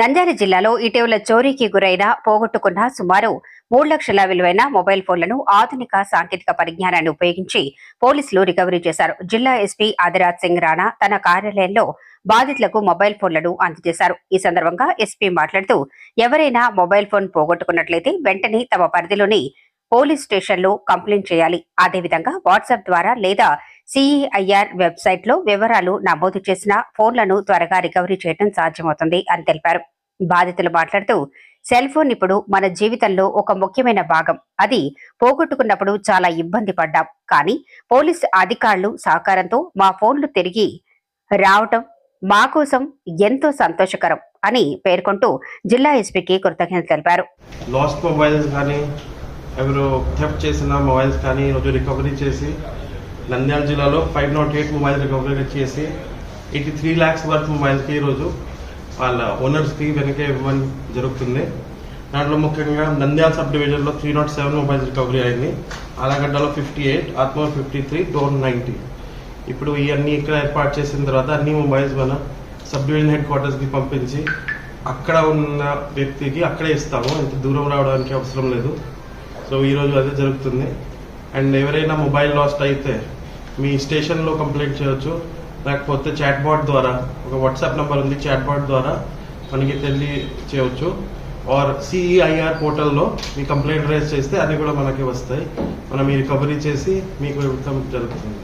నంద్యాల జిల్లాలో ఇటీవల చోరీకి గురైన పోగొట్టుకున్న సుమారు 3 లక్షల విలువైన మొబైల్ ఫోన్లను ఆధునిక సాంకేతిక పరిజ్ఞానాన్ని ఉపయోగించి పోలీసులు రికవరీ చేశారు. జిల్లా ఎస్పీ ఆదిరాజ్ సింగ్ రాణా తన కార్యాలయంలో బాధితులకు మొబైల్ ఫోన్లను అందజేశారు. ఈ సందర్భంగా ఎస్పీ మాట్లాడుతూ ఎవరైనా మొబైల్ ఫోన్ పోగొట్టుకున్నట్లయితే వెంటనే తమ పరిధిలోని పోలీస్ స్టేషన్లో కంప్లైంట్ చేయాలి. అదేవిధంగా వాట్సాప్ ద్వారా లేదా సిఈఐఆర్ వెబ్సైట్ లో వివరాలు నమోదు చేసిన ఫోన్లను త్వరగా రికవరీ చేయడం సాధ్యమవుతుంది అని తెలిపారు. బాధితులు మాట్లాడుతూ సెల్ ఫోన్ ఇప్పుడు మన జీవితంలో ఒక ముఖ్యమైన భాగం. అది పోగొట్టుకున్నప్పుడు చాలా ఇబ్బంది పడ్డాం. కానీ పోలీసు అధికారులు సహకారంతో మా ఫోన్లు తిరిగి రావటం మా కోసం ఎంతో సంతోషకరం అని పేర్కొంటూ జిల్లా ఎస్పీకి కృతజ్ఞతలు తెలిపారు. లాస్ట్ మొబైల్స్ కానీ ఎవరు థెఫ్ట్ చేసిన మొబైల్స్ కానీ ఈరోజు రికవరీ చేసి నంద్యాల జిల్లాలో 508 మొబైల్ రికవరీ చేసి 83 lakhs వర్త్ మొబైల్స్కి ఈరోజు వాళ్ళ ఓనర్స్కి వెనక ఇవ్వడం జరుగుతుంది. దాంట్లో ముఖ్యంగా నంద్యాల సబ్ డివిజన్లో 307 మొబైల్స్ రికవరీ అయింది. ఆలగడ్డలో 58, ఆత్మూరు 53, డోన్ 90. ఇప్పుడు ఇవన్నీ ఇక్కడ ఏర్పాటు చేసిన తర్వాత అన్ని మొబైల్స్ మన సబ్ డివిజన్ హెడ్ క్వార్టర్స్కి పంపించి అక్కడ ఉన్న వ్యక్తికి అక్కడే ఇస్తాము. ఇంత దూరం రావడానికి అవసరం లేదు. సో ఈరోజు అదే జరుగుతుంది. అండ్ ఎవరైనా మొబైల్ లాస్ట్ అయితే మీ స్టేషన్లో కంప్లైంట్ చేయొచ్చు, లేకపోతే చాట్ బాట్ ద్వారా ఒక వాట్సాప్ నెంబర్ ఉంది, చాట్ బాట్ ద్వారా మనకి తెలియచేయవచ్చు. ఆర్ సిఈఐఆర్ పోర్టల్లో మీ కంప్లైంట్ రైజ్ చేస్తే అన్నీ కూడా మనకి వస్తాయి. మనం ఈ రికవరీ చేసి మీకు ఇవ్వడం జరుగుతుంది.